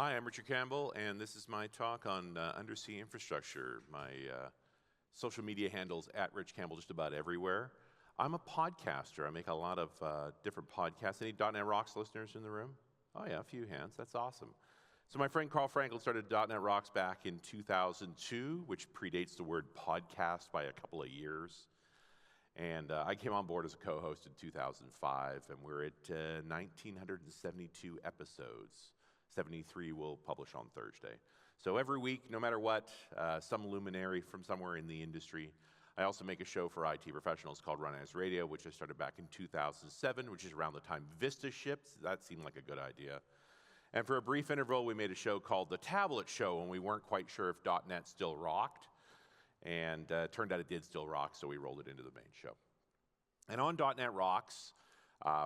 Hi, I'm Richard Campbell, and this is my talk on undersea infrastructure. My social media handle's at Rich Campbell just about everywhere. I'm a podcaster. I make a lot of different podcasts. Any .NET Rocks listeners in the room? Oh yeah, a few hands. That's awesome. So my friend Carl Franklin started .NET Rocks back in 2002, which predates the word podcast by a couple of years. And I came on board as a co-host in 2005, and we're at 1,972 episodes. 73 will publish on Thursday. So every week, no matter what, some luminary from somewhere in the industry. I also make a show for IT professionals called Run As Radio, which I started back in 2007, which is around the time Vista shipped. That seemed like a good idea. And for a brief interval, we made a show called The Tablet Show, and we weren't quite sure if .NET still rocked. And it turned out it did still rock, so we rolled it into the main show. And on .NET Rocks,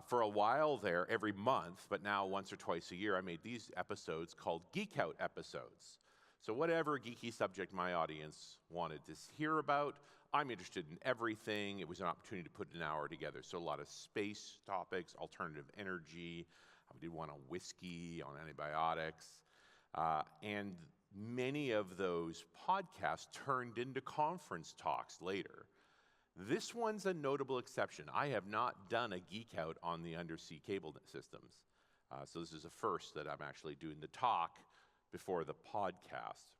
for a while there, every month, but now once or twice a year, I made these episodes called Geek Out episodes. So whatever geeky subject my audience wanted to hear about, I'm interested in everything. It was an opportunity to put an hour together. So a lot of space topics, alternative energy. I did one on whiskey, on antibiotics. And many of those podcasts turned into conference talks later. This one's a notable exception. I have not done a geek out on the undersea cable systems. So this is a first that I'm actually doing the talk before the podcast.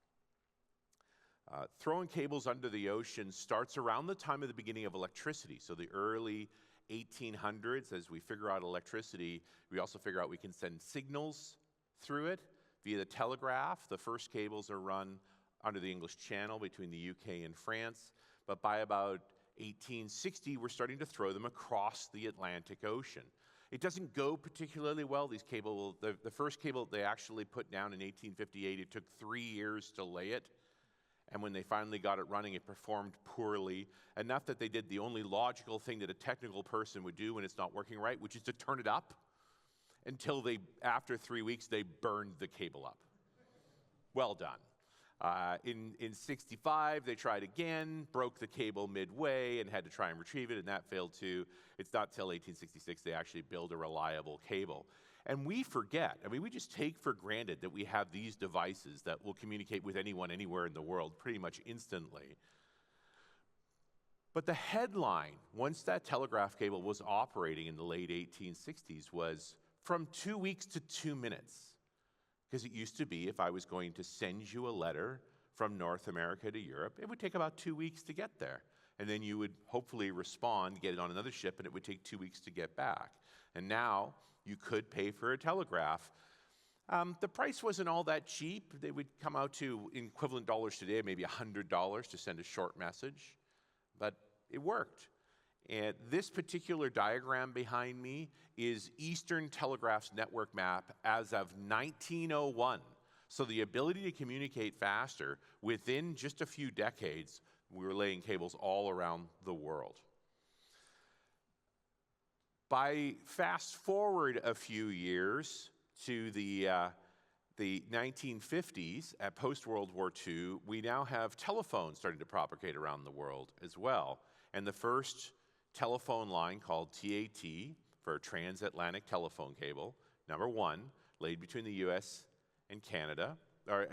Throwing cables under the ocean starts around the time of the beginning of electricity. So the early 1800s, as we figure out electricity, we also figure out we can send signals through it via the telegraph. The first cables are run under the English Channel between the UK and France. But by about 1860, we're starting to throw them across the Atlantic Ocean. It doesn't go particularly well. These cable, the first cable they actually put down in 1858, it took 3 years to lay it. And when they finally got it running, it performed poorly, enough that they did the only logical thing that a technical person would do when it's not working right, which is to turn it up until they, after 3 weeks, they burned the cable up. Well done. In 65, they tried again, broke the cable midway, and had to try and retrieve it, and that failed too. It's not till 1866 they actually build a reliable cable. And we forget, I mean, we just take for granted that we have these devices that will communicate with anyone, anywhere in the world pretty much instantly. But the headline, once that telegraph cable was operating in the late 1860s, was from 2 weeks to 2 minutes. Because it used to be, if I was going to send you a letter from North America to Europe, it would take about 2 weeks to get there. And then you would hopefully respond, get it on another ship, and it would take 2 weeks to get back. And now, you could pay for a telegraph. The price wasn't all that cheap. They would come out to, in equivalent dollars today, maybe $100 to send a short message. But it worked. And this particular diagram behind me is Eastern Telegraph's network map as of 1901. So the ability to communicate faster, within just a few decades, we were laying cables all around the world. By fast forward a few years to the 1950s, at post-World War II, we now have telephones starting to propagate around the world as well. And the first telephone line, called TAT, for transatlantic telephone cable, number one, laid between the US and Canada, or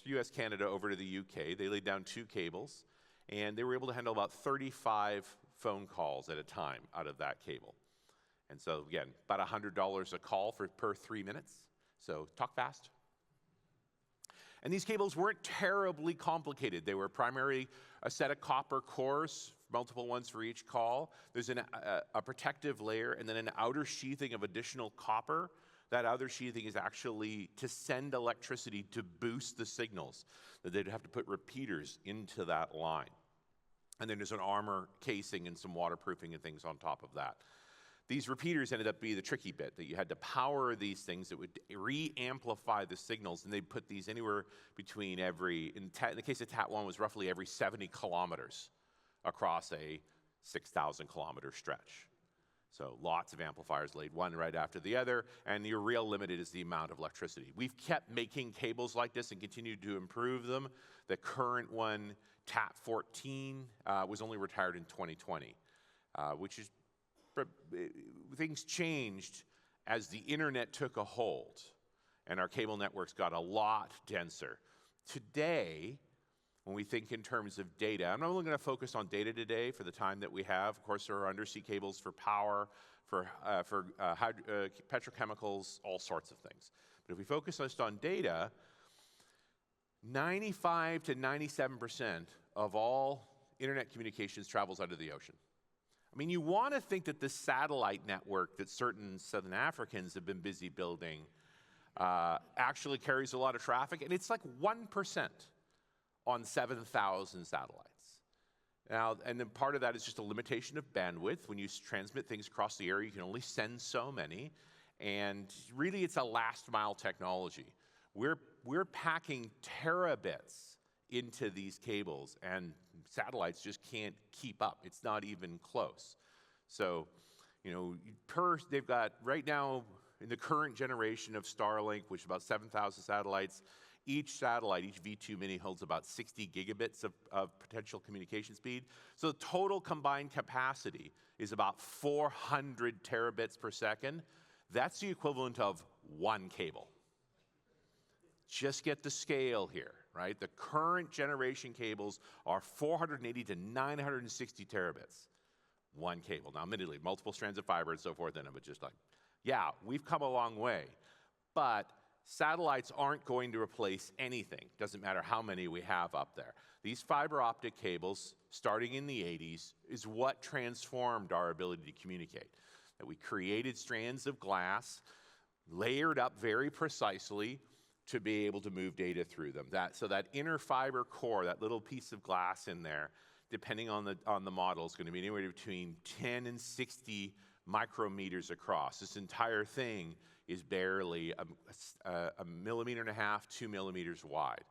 US-Canada over to the UK. They laid down 2 cables, and they were able to handle about 35 phone calls at a time out of that cable. And so again, about $100 a call per 3 minutes. So talk fast. And these cables weren't terribly complicated. They were primarily a set of copper cores, multiple ones for each call. There's a protective layer and then an outer sheathing of additional copper. That outer sheathing is actually to send electricity to boost the signals. That they'd have to put repeaters into that line. And then there's an armor casing and some waterproofing and things on top of that. These repeaters ended up being the tricky bit, that you had to power these things that would re-amplify the signals, and they'd put these anywhere between in the case of TAT1, was roughly every 70 kilometers across a 6,000 kilometer stretch. So lots of amplifiers laid one right after the other, and your real limit is the amount of electricity. We've kept making cables like this and continued to improve them. The current one, TAT14, was only retired in 2020, which is things changed as the internet took a hold. and our cable networks got a lot denser. Today, when we think in terms of data, I'm only going to focus on data today for the time that we have. Of course, there are undersea cables for power, for petrochemicals, all sorts of things. But if we focus just on data, 95 to 97% of all internet communications travels under the ocean. I mean, you want to think that this satellite network that certain Southern Africans have been busy building actually carries a lot of traffic, and it's like 1% on 7,000 satellites. Now, and then part of that is just a limitation of bandwidth. When you transmit things across the area, you can only send so many, and really it's a last mile technology. We're packing terabits into these cables, and satellites just can't keep up. It's not even close. So, you know, they've got right now in the current generation of Starlink, which is about 7,000 satellites, each satellite, each V2 Mini holds about 60 gigabits of potential communication speed. So the total combined capacity is about 400 terabits per second. That's the equivalent of one cable. Just get the scale here, right? The current generation cables are 480 to 960 terabits. One cable. Now, admittedly, multiple strands of fiber and so forth in it, but just like, yeah, we've come a long way. But satellites aren't going to replace anything. Doesn't matter how many we have up there. These fiber optic cables, starting in the 80s, is what transformed our ability to communicate. That we created strands of glass, layered up very precisely, to be able to move data through them. So that inner fiber core, that little piece of glass in there, depending on the model, is going to be anywhere between 10 and 60 micrometers across. This entire thing is barely a millimeter and a half, 2 millimeters wide,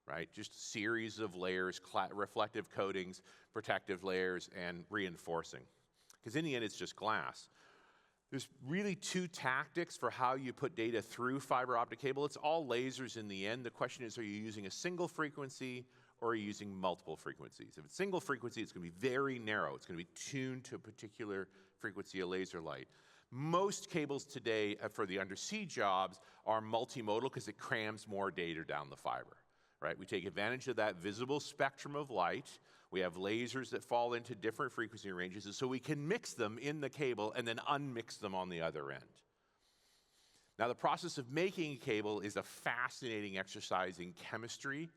right? Just a series of layers, reflective coatings, protective layers, and reinforcing. Because in the end, it's just glass. There's really two tactics for how you put data through fiber optic cable. It's all lasers in the end. The question is, are you using a single frequency or are you using multiple frequencies? If it's single frequency, it's going to be very narrow. It's going to be tuned to a particular frequency of laser light. Most cables today for the undersea jobs are multimodal because it crams more data down the fiber, right? We take advantage of that visible spectrum of light. We have lasers that fall into different frequency ranges, and so we can mix them in the cable and then unmix them on the other end. Now, the process of making a cable is a fascinating exercise in chemistry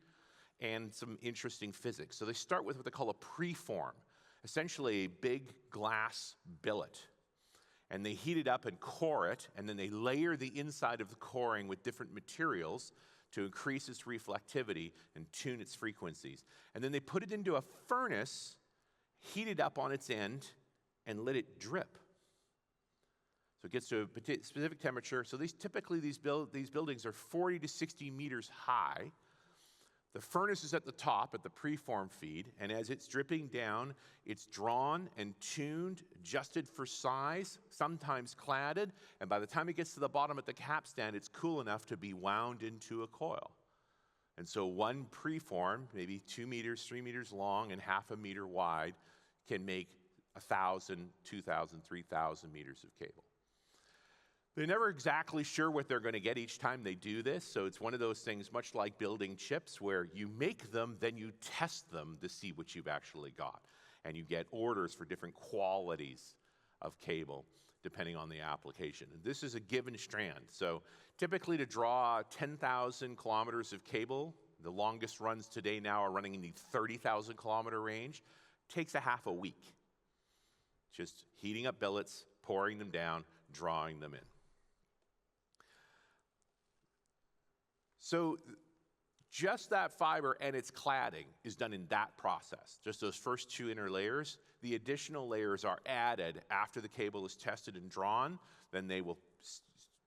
and some interesting physics. So they start with what they call a preform, essentially a big glass billet. And they heat it up and core it, and then they layer the inside of the coring with different materials to increase its reflectivity and tune its frequencies. And then they put it into a furnace, heat it up on its end, and let it drip. So it gets to a specific temperature. So these buildings are 40 to 60 meters high. The furnace is at the top at the preform feed, and as it's dripping down, it's drawn and tuned, adjusted for size, sometimes cladded, and by the time it gets to the bottom at the capstan, it's cool enough to be wound into a coil. And so one preform, maybe 2 meters, 3 meters long, and half a meter wide, can make 1,000, 2,000, 3,000 meters of cable. They're never exactly sure what they're going to get each time they do this, so it's one of those things much like building chips where you make them, then you test them to see what you've actually got. And you get orders for different qualities of cable depending on the application. And this is a given strand. So typically to draw 10,000 kilometers of cable, the longest runs today now are running in the 30,000 kilometer range, takes a half a week. Just heating up billets, pouring them down, drawing them in. So just that fiber and its cladding is done in that process, just those first two inner layers. The additional layers are added after the cable is tested and drawn. Then they will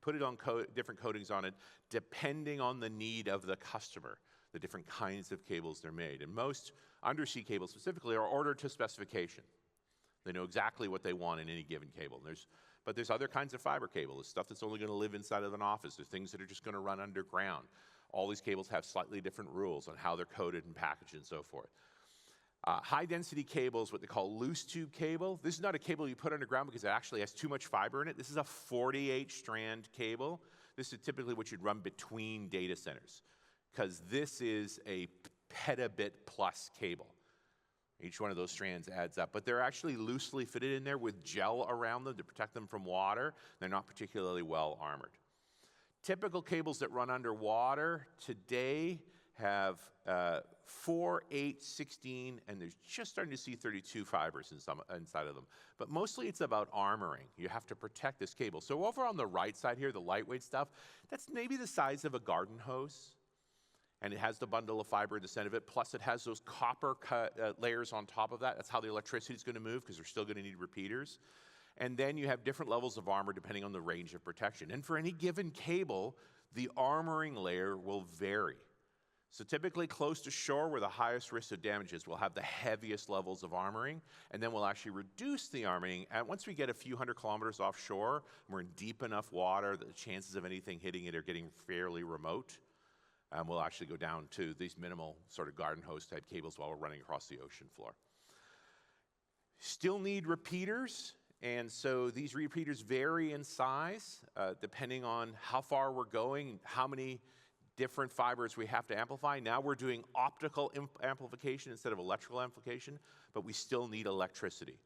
put it on different coatings on it, depending on the need of the customer, the different kinds of cables they're made. And most undersea cables specifically are ordered to specification. They know exactly what they want in any given cable. But there's other kinds of fiber cable. There's stuff that's only going to live inside of an office. There's things that are just going to run underground. All these cables have slightly different rules on how they're coated and packaged and so forth. High-density cable is what they call loose tube cable. This is not a cable you put underground because it actually has too much fiber in it. This is a 48-strand cable This is typically what you'd run between data centers, because this is a petabit plus cable. Each one of those strands adds up, but they're actually loosely fitted in there with gel around them to protect them from water. They're not particularly well armored. Typical cables that run underwater today have 4, 8, 16, and there's just starting to see 32 fibers inside of them. But mostly it's about armoring. You have to protect this cable. So over on the right side here, the lightweight stuff, that's maybe the size of a garden hose. And it has the bundle of fiber in the center of it, plus it has those copper layers on top of that. That's how the electricity is going to move, because they're still going to need repeaters. And then you have different levels of armor depending on the range of protection. And for any given cable, the armoring layer will vary. So typically close to shore, where the highest risk of damage is, we'll have the heaviest levels of armoring, and then we'll actually reduce the armoring. And once we get a few hundred kilometers offshore, and we're in deep enough water that the chances of anything hitting it are getting fairly remote, we'll actually go down to these minimal sort of garden hose type cables while we're running across the ocean floor. Still need repeaters, and so these repeaters vary in size depending on how far we're going, how many different fibers we have to amplify. Now we're doing optical amplification instead of electrical amplification, but we still need electricity.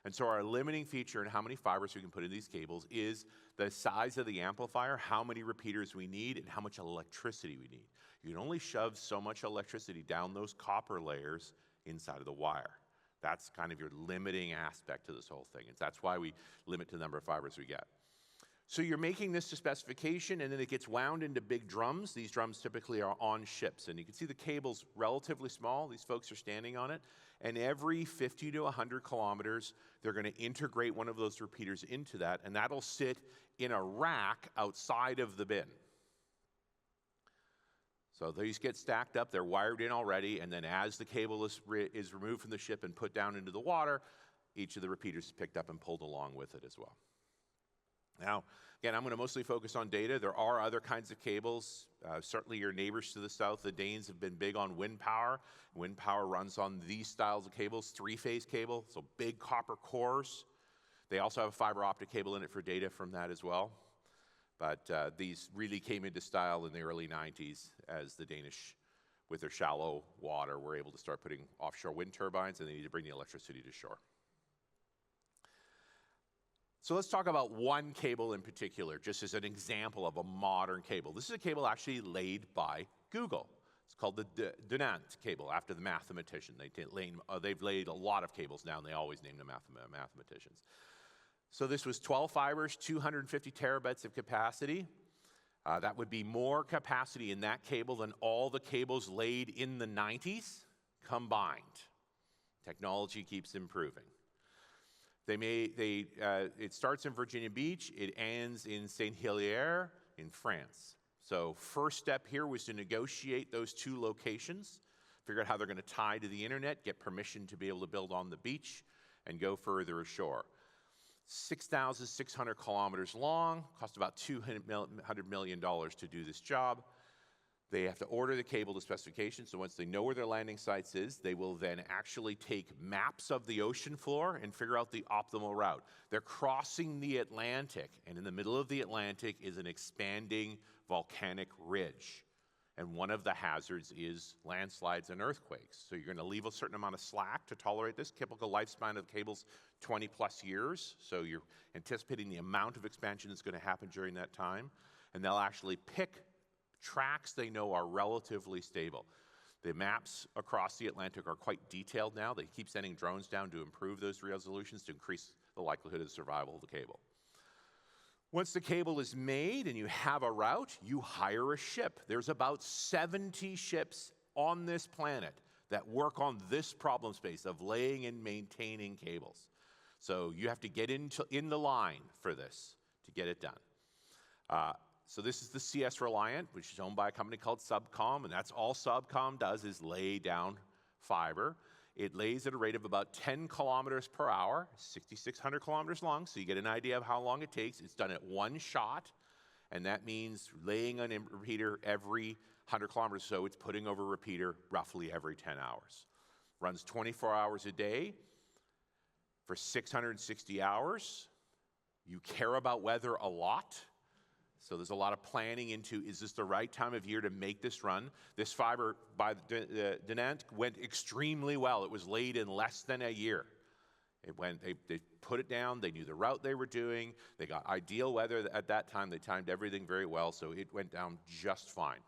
And so our limiting feature in how many fibers we can put in these cables is the size of the amplifier, how many repeaters we need, and how much electricity we need. You can only shove so much electricity down those copper layers inside of the wire. That's kind of your limiting aspect to this whole thing. And that's why we limit the number of fibers we get. So you're making this to specification, and then it gets wound into big drums. These drums typically are on ships, and you can see the cable's relatively small. These folks are standing on it, and every 50 to 100 kilometers, they're going to integrate one of those repeaters into that, and that'll sit in a rack outside of the bin. So these get stacked up, they're wired in already, and then as the cable is removed from the ship and put down into the water, each of the repeaters is picked up and pulled along with it as well. Now, again, I'm going to mostly focus on data. There are other kinds of cables. Certainly your neighbors to the south, the Danes, have been big on wind power. Wind power runs on these styles of cables, three-phase cable, so big copper cores. They also have a fiber optic cable in it for data from that as well. But these really came into style in the early 90s as the Danish, with their shallow water, were able to start putting offshore wind turbines, and they need to bring the electricity to shore. So let's talk about one cable in particular, just as an example of a modern cable. This is a cable actually laid by Google. It's called the Dunant cable, after the mathematician. They've laid a lot of cables now, and they always name them after mathematicians. So this was 12 fibers, 250 terabytes of capacity. That would be more capacity in that cable than all the cables laid in the 90s combined. Technology keeps improving. It starts in Virginia Beach, it ends in Saint-Hilaire in France. So first step here was to negotiate those two locations, figure out how they're going to tie to the internet, get permission to be able to build on the beach, and go further ashore. 6,600 kilometers long, cost about $200 million to do this job. They have to order the cable to specification, so once they know where their landing sites is, they will then actually take maps of the ocean floor and figure out the optimal route. They're crossing the Atlantic, and in the middle of the Atlantic is an expanding volcanic ridge. And one of the hazards is landslides and earthquakes. So you're going to leave a certain amount of slack to tolerate this. Typical lifespan of cables, 20 plus years. So you're anticipating the amount of expansion that's going to happen during that time. And they'll actually pick tracks they know are relatively stable. The maps across the Atlantic are quite detailed now. They keep sending drones down to improve those resolutions to increase the likelihood of survival of the cable. Once the cable is made and you have a route, you hire a ship. There's about 70 ships on this planet that work on this problem space of laying and maintaining cables. So you have to get in the line for this to get it done. So this is the CS Reliant, which is owned by a company called Subcom, and that's all Subcom does is lay down fiber. It lays at a rate of about 10 kilometers per hour, 6,600 kilometers long, so you get an idea of how long it takes. It's done at one shot, and that means laying a repeater every 100 kilometers, so it's putting over a repeater roughly every 10 hours. Runs 24 hours a day for 660 hours. You care about weather a lot, So there's a lot of planning into, is this the right time of year to make this run? This fiber by Dinant went extremely well. It was laid in less than a year. They put it down, they knew the route they were doing, they got ideal weather at that time, they timed everything very well, so it went down just fine.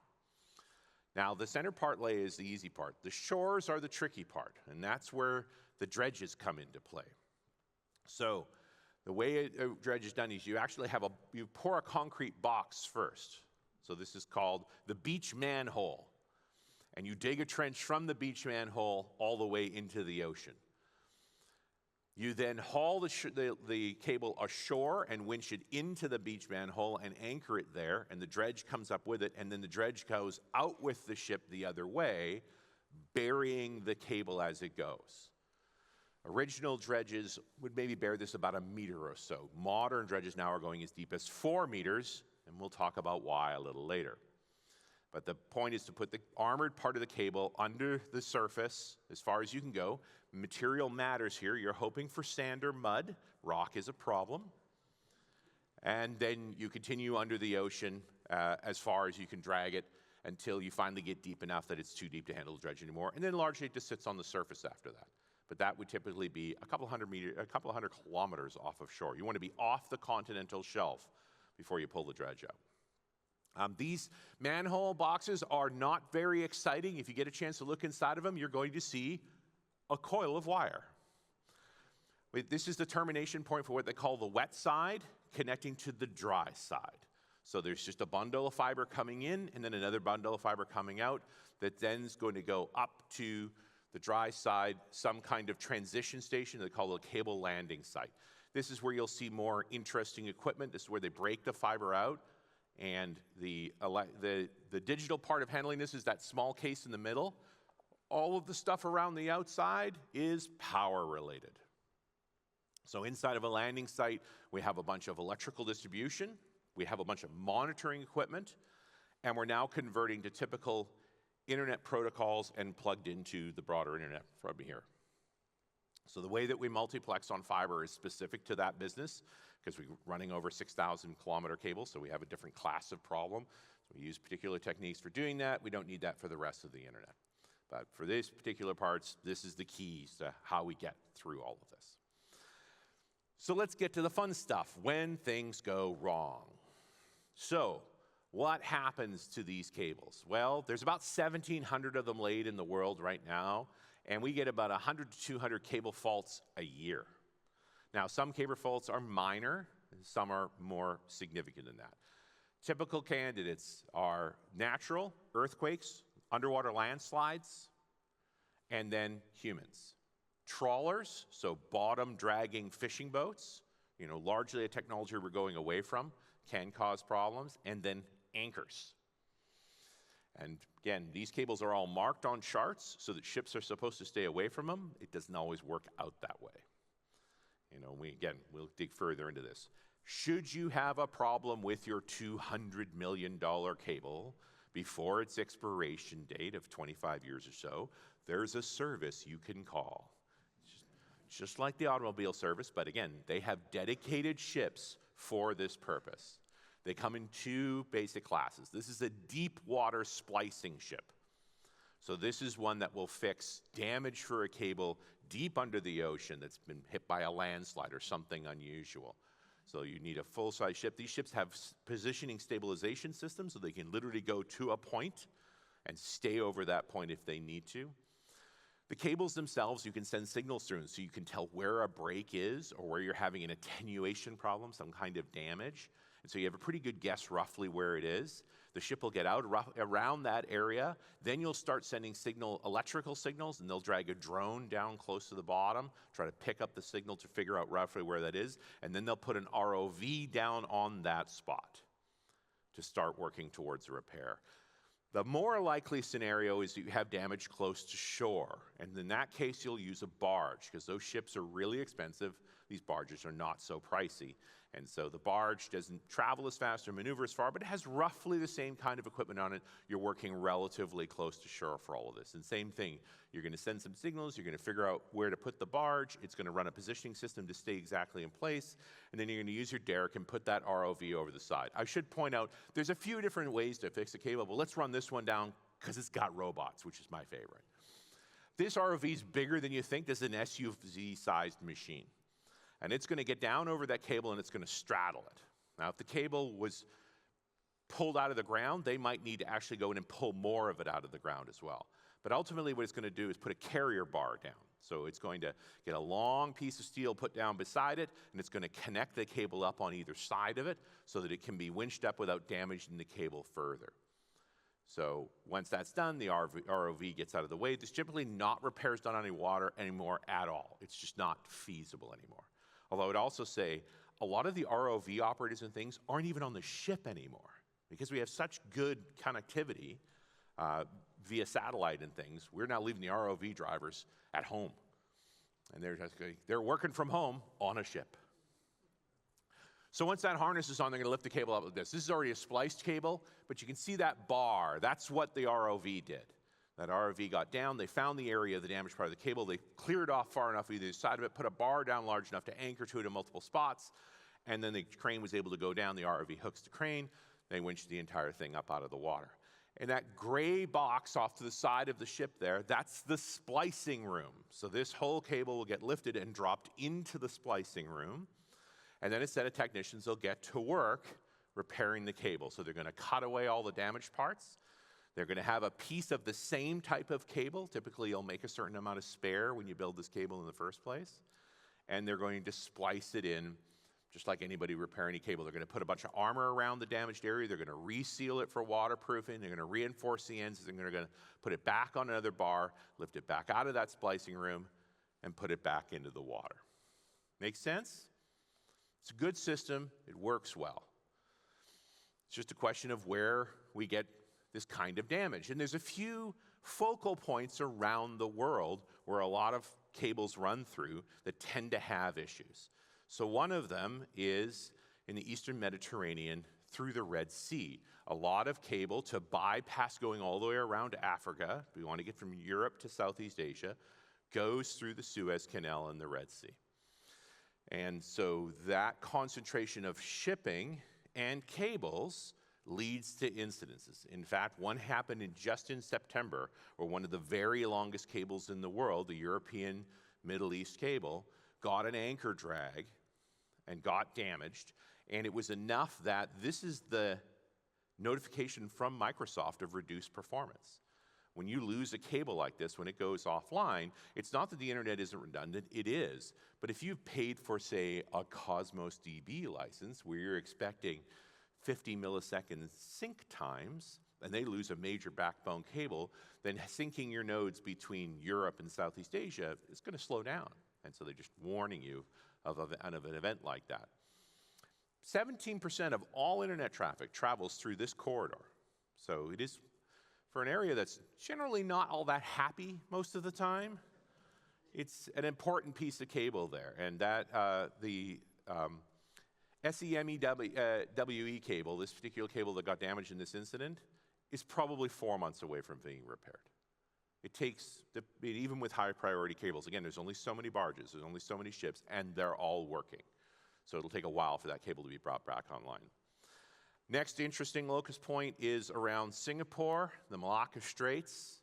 Now, the center part lay is the easy part. The shores are the tricky part, and that's where the dredges come into play. So, the way a dredge is done is you actually you pour a concrete box first. So this is called the beach manhole. And you dig a trench from the beach manhole all the way into the ocean. You then haul the cable ashore and winch it into the beach manhole and anchor it there, and the dredge comes up with it, and then the dredge goes out with the ship the other way, burying the cable as it goes. Original dredges would maybe bear this about 1 meter or so. Modern dredges now are going as deep as 4 meters, and we'll talk about why a little later. But the point is to put the armored part of the cable under the surface as far as you can go. Material matters here. You're hoping for sand or mud. Rock is a problem. And then you continue under the ocean as far as you can drag it until you finally get deep enough that it's too deep to handle the dredge anymore. And then largely it just sits on the surface after that. But that would typically be a couple hundred kilometers off of shore. You want to be off the continental shelf before you pull the dredge out. These manhole boxes are not very exciting. If you get a chance to look inside of them, you're going to see a coil of wire. This is the termination point for what they call the wet side, connecting to the dry side. So there's just a bundle of fiber coming in, and then another bundle of fiber coming out that then is going to go up to the dry side, some kind of transition station they call a cable landing site. This is where you'll see more interesting equipment. This is where they break the fiber out. And the digital part of handling this is that small case in the middle. All of the stuff around the outside is power related. So inside of a landing site, we have a bunch of electrical distribution, we have a bunch of monitoring equipment, and we're now converting to typical internet protocols and plugged into the broader internet from here. So the way that we multiplex on fiber is specific to that business because we're running over 6,000 kilometer cables, so we have a different class of problem. So we use particular techniques for doing that. We don't need that for the rest of the internet. But for these particular parts, this is the keys to how we get through all of this. So let's get to the fun stuff, when things go wrong. So what happens to these cables? Well, there's about 1,700 of them laid in the world right now, and we get about 100 to 200 cable faults a year. Now, some cable faults are minor, and some are more significant than that. Typical candidates are natural, earthquakes, underwater landslides, and then humans. Trawlers, so bottom dragging fishing boats, largely a technology we're going away from, can cause problems, and then anchors. And again, these cables are all marked on charts so that ships are supposed to stay away from them. It doesn't always work out that way. We'll dig further into this. Should you have a problem with your $200 million cable before its expiration date of 25 years or so, there's a service you can call. Just like the automobile service, but again, they have dedicated ships for this purpose. They come in 2 basic classes. This is a deep water splicing ship. So this is one that will fix damage for a cable deep under the ocean that's been hit by a landslide or something unusual. So you need a full-size ship. These ships have positioning stabilization systems, so they can literally go to a point and stay over that point if they need to. The cables themselves, you can send signals through, so you can tell where a break is or where you're having an attenuation problem, some kind of damage. And so you have a pretty good guess roughly where it is. The ship will get out around that area. Then you'll start sending electrical signals, and they'll drag a drone down close to the bottom, try to pick up the signal to figure out roughly where that is. And then they'll put an ROV down on that spot to start working towards a repair. The more likely scenario is that you have damage close to shore. And in that case, you'll use a barge, because those ships are really expensive. These barges are not so pricey. And so the barge doesn't travel as fast or maneuver as far, but it has roughly the same kind of equipment on it. You're working relatively close to shore for all of this. And same thing, you're going to send some signals, you're going to figure out where to put the barge, it's going to run a positioning system to stay exactly in place, and then you're going to use your derrick and put that ROV over the side. I should point out, there's a few different ways to fix a cable, but let's run this one down because it's got robots, which is my favorite. This ROV is bigger than you think. This is an SUV-sized machine. And it's going to get down over that cable and it's going to straddle it. Now, if the cable was pulled out of the ground, they might need to actually go in and pull more of it out of the ground as well. But ultimately, what it's going to do is put a carrier bar down. So it's going to get a long piece of steel put down beside it, and it's going to connect the cable up on either side of it so that it can be winched up without damaging the cable further. So once that's done, the ROV gets out of the way. There's typically not repairs done on any water anymore at all. It's just not feasible anymore. Although I would also say a lot of the ROV operators and things aren't even on the ship anymore because we have such good connectivity via satellite and things. We're now leaving the ROV drivers at home. And they're working from home on a ship. So once that harness is on, they're going to lift the cable up like this. This is already a spliced cable, but you can see that bar. That's what the ROV did. That ROV got down, they found the area of the damaged part of the cable, they cleared off far enough either side of it, put a bar down large enough to anchor to it in multiple spots, and then the crane was able to go down, the ROV hooks the crane, they winched the entire thing up out of the water. And that gray box off to the side of the ship there, that's the splicing room. So this whole cable will get lifted and dropped into the splicing room, and then a set of technicians will get to work repairing the cable. So they're going to cut away all the damaged parts. They're going to have a piece of the same type of cable. Typically, you'll make a certain amount of spare when you build this cable in the first place. And they're going to splice it in, just like anybody repair any cable. They're going to put a bunch of armor around the damaged area. They're going to reseal it for waterproofing. They're going to reinforce the ends. They're going to put it back on another bar, lift it back out of that splicing room, and put it back into the water. Make sense? It's a good system. It works well. It's just a question of where we get this kind of damage. And there's a few focal points around the world where a lot of cables run through that tend to have issues. So one of them is in the Eastern Mediterranean through the Red Sea. A lot of cable to bypass going all the way around Africa, we want to get from Europe to Southeast Asia, goes through the Suez Canal and the Red Sea. And so that concentration of shipping and cables leads to incidences. In fact, one happened just in September, where one of the very longest cables in the world, the European Middle East cable, got an anchor drag and got damaged. And it was enough that this is the notification from Microsoft of reduced performance. When you lose a cable like this, when it goes offline, it's not that the internet isn't redundant, it is. But if you've paid for, say, a Cosmos DB license, where you're expecting 50 millisecond sync times, and they lose a major backbone cable, then syncing your nodes between Europe and Southeast Asia is going to slow down. And so they're just warning you of an event like that. 17% of all internet traffic travels through this corridor. So it is, for an area that's generally not all that happy most of the time, it's an important piece of cable there. And that the SEMEWE cable, this particular cable that got damaged in this incident, is probably 4 months away from being repaired. It takes, even with high priority cables, again, there's only so many barges, there's only so many ships, and they're all working. So it'll take a while for that cable to be brought back online. Next interesting locus point is around Singapore, the Malacca Straits,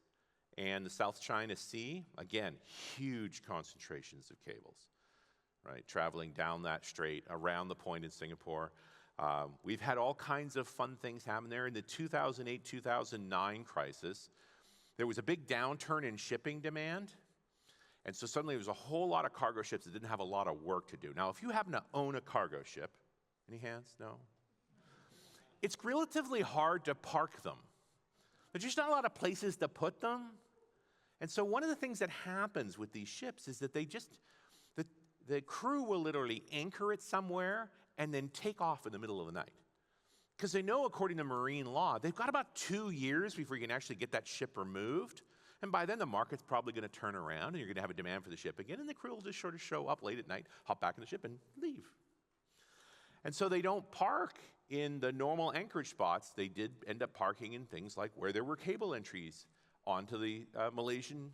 and the South China Sea. Again, huge concentrations of cables, right? Traveling down that strait, around the point in Singapore. We've had all kinds of fun things happen there. In the 2008-2009 crisis, there was a big downturn in shipping demand. And so suddenly there was a whole lot of cargo ships that didn't have a lot of work to do. Now, if you happen to own a cargo ship, any hands? No? It's relatively hard to park them. There's just not a lot of places to put them. And so one of the things that happens with these ships is that the crew will literally anchor it somewhere and then take off in the middle of the night. Because they know, according to marine law, they've got about 2 years before you can actually get that ship removed. And by then, the market's probably going to turn around, and you're going to have a demand for the ship again, and the crew will just sort of show up late at night, hop back in the ship, and leave. And so they don't park in the normal anchorage spots. They did end up parking in things like where there were cable entries onto the Malaysian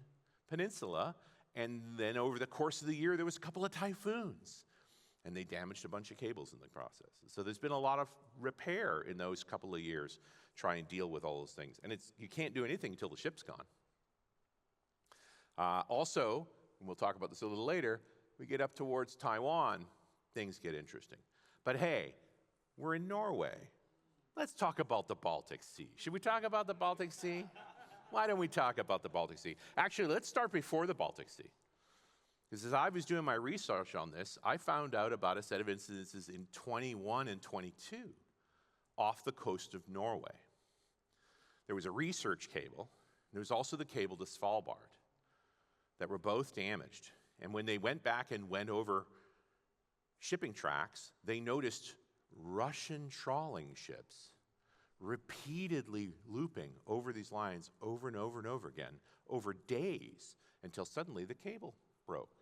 peninsula. And then over the course of the year, there was a couple of typhoons. And they damaged a bunch of cables in the process. So there's been a lot of repair in those couple of years, try and deal with all those things. And you can't do anything until the ship's gone. Also, and we'll talk about this a little later, we get up towards Taiwan, things get interesting. But hey, we're in Norway. Let's talk about the Baltic Sea. Should we talk about the Baltic Sea? Why don't we talk about the Baltic Sea? Actually, let's start before the Baltic Sea. Because as I was doing my research on this, I found out about a set of incidences in 21 and 22 off the coast of Norway. There was a research cable, and there was also the cable to Svalbard that were both damaged. And when they went back and went over shipping tracks, they noticed Russian trawling ships repeatedly looping over these lines over and over and over again, over days, until suddenly the cable broke.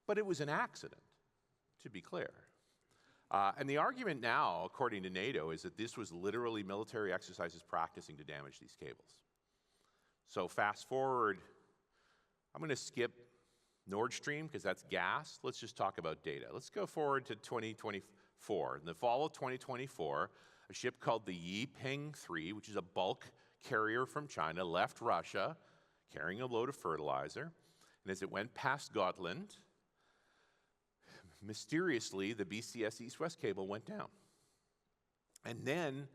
But it was an accident, to be clear. And the argument now, according to NATO, is that this was literally military exercises practicing to damage these cables. So fast forward, I'm going to skip Nord Stream because that's gas. Let's just talk about data. Let's go forward to 2024. In the fall of 2024, a ship called the Yiping 3, which is a bulk carrier from China, left Russia carrying a load of fertilizer. And as it went past Gotland, mysteriously, the BCS east-west cable went down. And then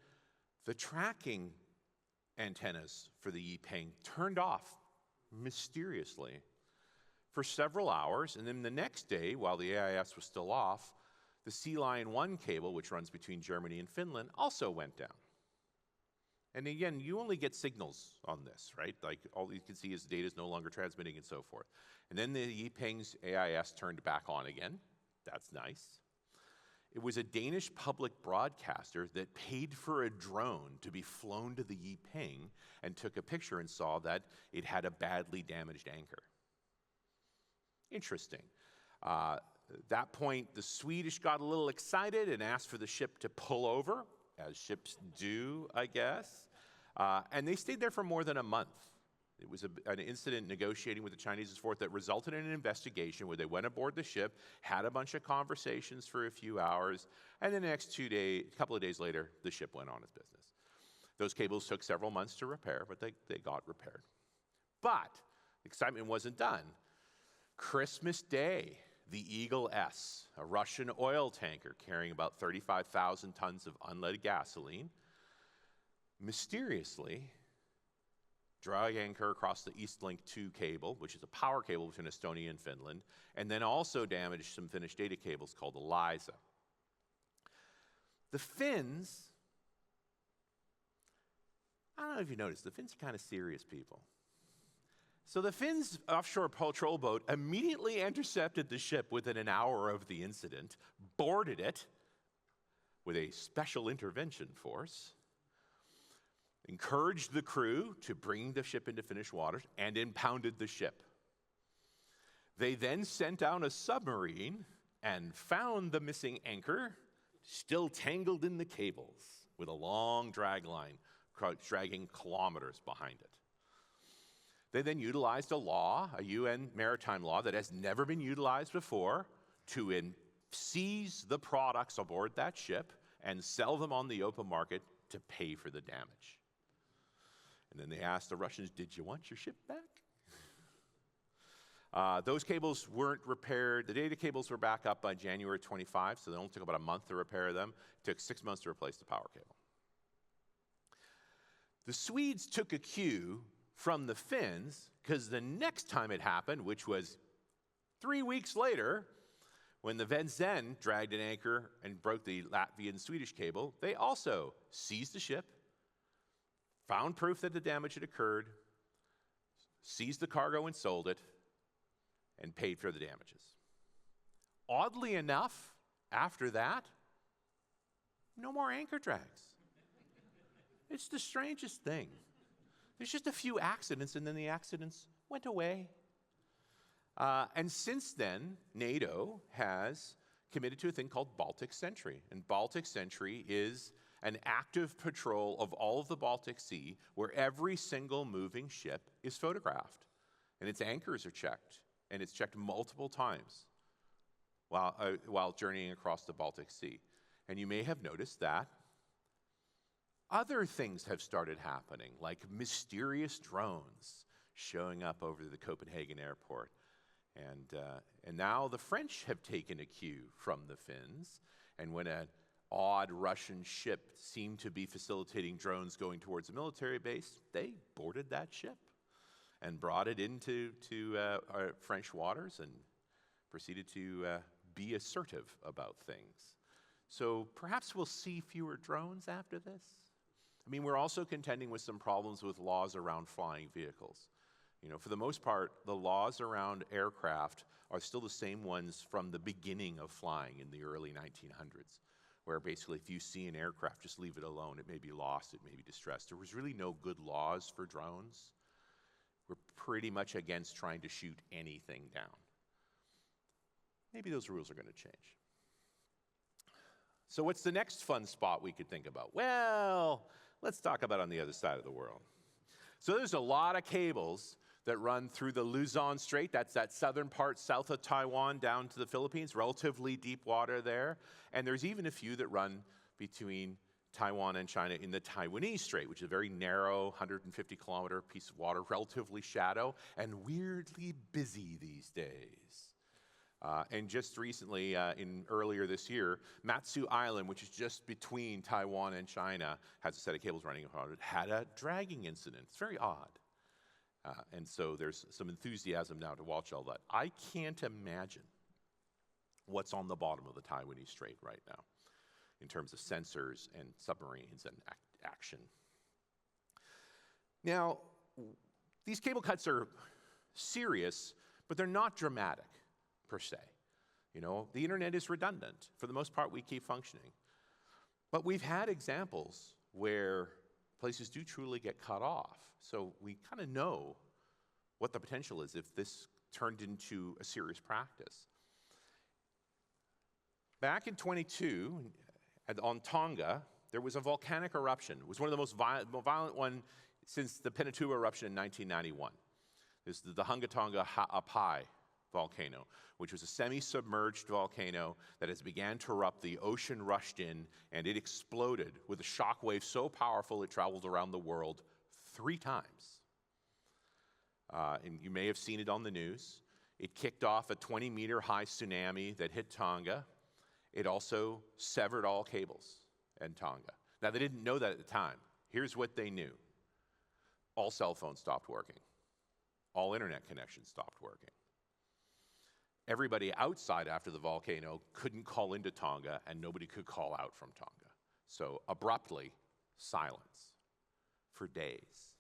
the tracking antennas for the Yiping turned off mysteriously for several hours. And then the next day, while the AIS was still off, the Sea Lion 1 cable, which runs between Germany and Finland, also went down. And again, you only get signals on this, right? Like all you can see is data is no longer transmitting and so forth. And then the Yiping's AIS turned back on again. That's nice. It was a Danish public broadcaster that paid for a drone to be flown to the Yiping and took a picture and saw that it had a badly damaged anchor. Interesting. At that point, the Swedish got a little excited and asked for the ship to pull over, as ships do, I guess. And they stayed there for more than a month. It was an incident negotiating with the Chinese and so forth that resulted in an investigation where they went aboard the ship, had a bunch of conversations for a few hours, and the next couple of days later, the ship went on its business. Those cables took several months to repair, but they got repaired. But the excitement wasn't done. Christmas Day, the Eagle S, a Russian oil tanker carrying about 35,000 tons of unleaded gasoline, mysteriously drag anchor across the Eastlink 2 cable, which is a power cable between Estonia and Finland, and then also damaged some Finnish data cables called Eliza. The Finns, I don't know if you noticed, the Finns are kind of serious people. So the Finns' offshore patrol boat immediately intercepted the ship within an hour of the incident, boarded it with a special intervention force, encouraged the crew to bring the ship into Finnish waters, and impounded the ship. They then sent down a submarine and found the missing anchor, still tangled in the cables, with a long drag line dragging kilometers behind it. They then utilized a law, a UN maritime law that has never been utilized before, to seize the products aboard that ship and sell them on the open market to pay for the damage. And then they asked the Russians, did you want your ship back? Those cables weren't repaired. The data cables were back up by January 25, so it only took about a month to repair them. It took 6 months to replace the power cable. The Swedes took a cue from the Finns, because the next time it happened, which was 3 weeks later, when the Vensen dragged an anchor and broke the Latvian-Swedish cable, they also seized the ship, found proof that the damage had occurred, seized the cargo and sold it, and paid for the damages. Oddly enough, after that, no more anchor drags. It's the strangest thing. There's just a few accidents, and then the accidents went away. And since then, NATO has committed to a thing called Baltic Sentry. And Baltic Sentry is an active patrol of all of the Baltic Sea where every single moving ship is photographed. And its anchors are checked. And it's checked multiple times while journeying across the Baltic Sea. And you may have noticed that other things have started happening, like mysterious drones showing up over the Copenhagen airport. And now the French have taken a cue from the Finns. And when an odd Russian ship seemed to be facilitating drones going towards a military base, they boarded that ship and brought it into our French waters and proceeded to be assertive about things. So perhaps we'll see fewer drones after this. I mean, we're also contending with some problems with laws around flying vehicles. You know, for the most part, the laws around aircraft are still the same ones from the beginning of flying in the early 1900s, where basically if you see an aircraft, just leave it alone. It may be lost, it may be distressed. There was really no good laws for drones. We're pretty much against trying to shoot anything down. Maybe those rules are going to change. So what's the next fun spot we could think about? Well, let's talk about on the other side of the world. So there's a lot of cables that run through the Luzon Strait. That's that southern part south of Taiwan down to the Philippines, relatively deep water there. And there's even a few that run between Taiwan and China in the Taiwanese Strait, which is a very narrow, 150-kilometer piece of water, relatively shallow, and weirdly busy these days. And just recently, earlier this year, Matsu Island, which is just between Taiwan and China, has a set of cables running around it, had a dragging incident. It's very odd. And so there's some enthusiasm now to watch all that. I can't imagine what's on the bottom of the Taiwanese Strait right now in terms of sensors and submarines and action. Now, these cable cuts are serious, but they're not dramatic per se. You know, the internet is redundant. For the most part, we keep functioning. But we've had examples where places do truly get cut off. So we kind of know what the potential is if this turned into a serious practice. Back in 22, on Tonga, there was a volcanic eruption. It was one of the most violent one since the Pinatubo eruption in 1991. This is the Hunga-Tonga Ha'apai volcano, which was a semi-submerged volcano that as it began to erupt, the ocean rushed in and it exploded with a shock wave so powerful it traveled around the world 3 times. And you may have seen it on the news. It kicked off a 20-meter high tsunami that hit Tonga. It also severed all cables in Tonga. Now, they didn't know that at the time. Here's what they knew. All cell phones stopped working. All internet connections stopped working. Everybody outside after the volcano couldn't call into Tonga, and nobody could call out from Tonga. So abruptly, silence for days.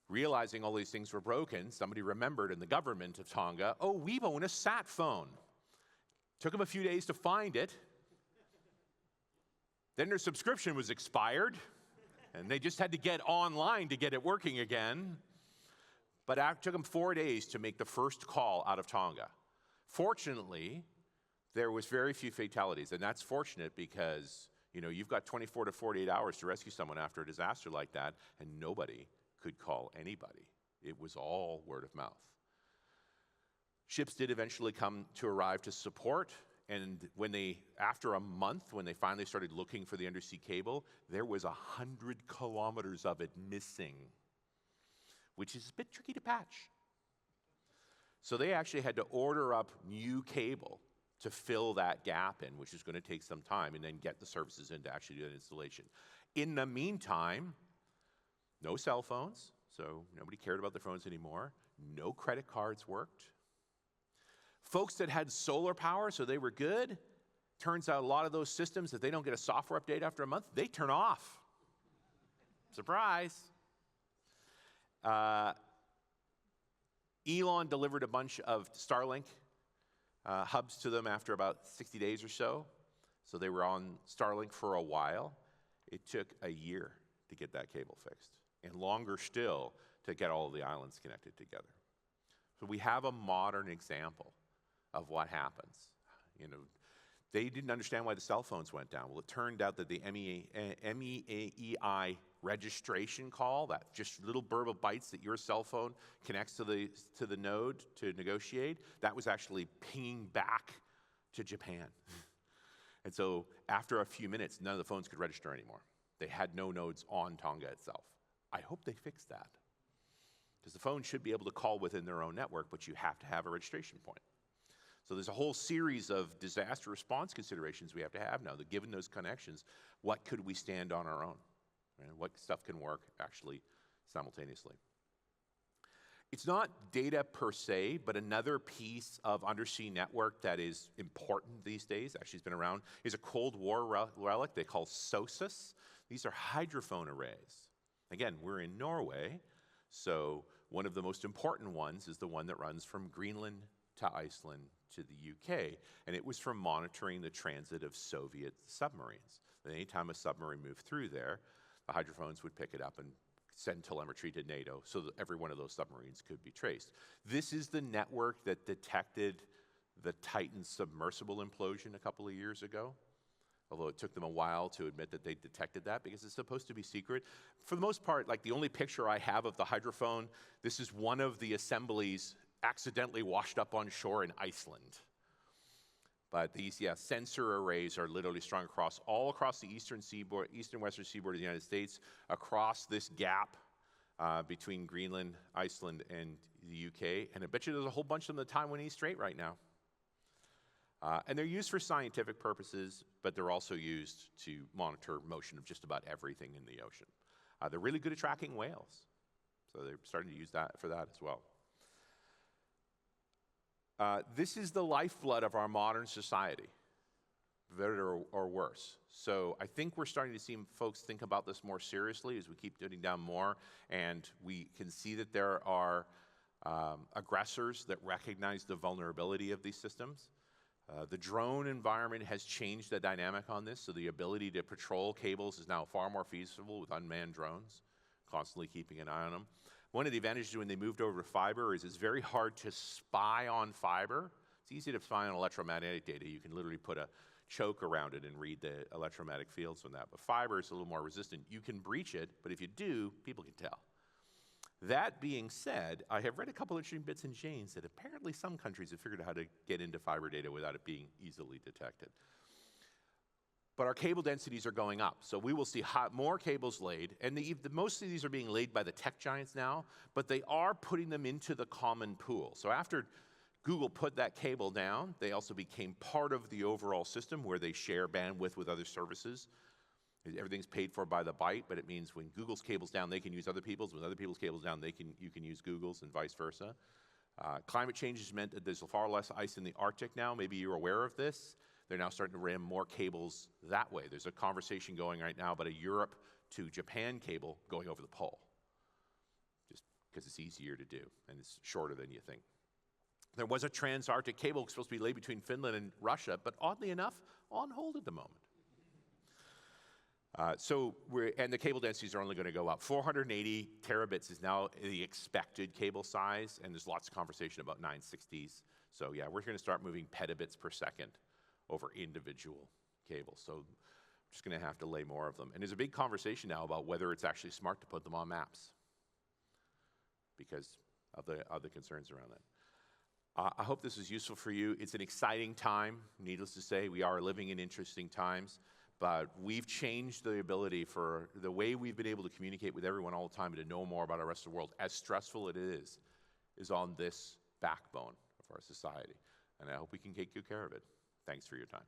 Realizing all these things were broken, somebody remembered in the government of Tonga, oh, we own a sat phone. Took them a few days to find it. Then their subscription was expired, and they just had to get online to get it working again. But it took them 4 days to make the first call out of Tonga. Fortunately, there was very few fatalities, and that's fortunate because, you know, you've got 24 to 48 hours to rescue someone after a disaster like that, and nobody could call anybody. It was all word of mouth. Ships did eventually arrive to support, and after a month, when they finally started looking for the undersea cable, there was 100 kilometers of it missing, which is a bit tricky to patch. So they actually had to order up new cable to fill that gap in, which is going to take some time, and then get the services in to actually do that installation. In the meantime, no cell phones, so nobody cared about their phones anymore. No credit cards worked. Folks that had solar power, so they were good. Turns out a lot of those systems, if they don't get a software update after a month, they turn off. Surprise. Elon delivered a bunch of Starlink hubs to them after about 60 days or so. So they were on Starlink for a while. It took a year to get that cable fixed, and longer still to get all of the islands connected together. So we have a modern example of what happens. You know, They didn't understand why the cell phones went down. Well, it turned out that the MEAEI registration call, that just little burb of bytes that your cell phone connects to the node to negotiate, that was actually pinging back to Japan. And so after a few minutes, none of the phones could register anymore. They had no nodes on Tonga itself. I hope they fix that, because the phone should be able to call within their own network, but you have to have a registration point. So there's a whole series of disaster response considerations we have to have now, that given those connections, what could we stand on our own? Right? What stuff can work actually simultaneously? It's not data per se, but another piece of undersea network that is important these days, actually has been around, is a Cold War relic they call SOSUS. These are hydrophone arrays. Again, we're in Norway, so one of the most important ones is the one that runs from Greenland to Iceland to the UK, and it was for monitoring the transit of Soviet submarines. And anytime a submarine moved through there, the hydrophones would pick it up and send telemetry to NATO so that every one of those submarines could be traced. This is the network that detected the Titan submersible implosion a couple of years ago, although it took them a while to admit that they detected that because it's supposed to be secret. For the most part, like the only picture I have of the hydrophone, this is one of the assemblies accidentally washed up on shore in Iceland. But these, sensor arrays are literally strung all across the eastern western seaboard of the United States, across this gap between Greenland, Iceland, and the UK. And I bet you there's a whole bunch of them in the Taiwanese Strait right now. And they're used for scientific purposes, but they're also used to monitor motion of just about everything in the ocean. They're really good at tracking whales, so they're starting to use that for that as well. This is the lifeblood of our modern society, better or worse. So I think we're starting to see folks think about this more seriously as we keep digging down more, and we can see that there are aggressors that recognize the vulnerability of these systems. The drone environment has changed the dynamic on this, so the ability to patrol cables is now far more feasible with unmanned drones, constantly keeping an eye on them. One of the advantages when they moved over to fiber is it's very hard to spy on fiber. It's easy to spy on electromagnetic data. You can literally put a choke around it and read the electromagnetic fields from that. But fiber is a little more resistant. You can breach it, but if you do, people can tell. That being said, I have read a couple of interesting bits and chains that apparently some countries have figured out how to get into fiber data without it being easily detected. But our cable densities are going up, so we will see more cables laid, and most of these are being laid by the tech giants now, but they are putting them into the common pool. So after Google put that cable down, they also became part of the overall system where they share bandwidth with other services. Everything's paid for by the byte, but it means when Google's cable's down, they can use other people's. When other people's cable's down, you can use Google's, and vice versa. Climate change has meant that there's far less ice in the Arctic now. Maybe you're aware of this. They're now starting to ram more cables that way. There's a conversation going right now about a Europe to Japan cable going over the pole, just because it's easier to do and it's shorter than you think. There was a trans-Arctic cable supposed to be laid between Finland and Russia, but oddly enough, on hold at the moment. And the cable densities are only going to go up. 480 terabits is now the expected cable size, and there's lots of conversation about 960s. So yeah, we're going to start moving petabits per second over individual cables. So we're just going to have to lay more of them. And there's a big conversation now about whether it's actually smart to put them on maps because of the concerns around that. I hope this is useful for you. It's an exciting time. Needless to say, we are living in interesting times, but we've changed the ability for the way we've been able to communicate with everyone all the time and to know more about the rest of the world, as stressful it is on this backbone of our society. And I hope we can take good care of it. Thanks for your time.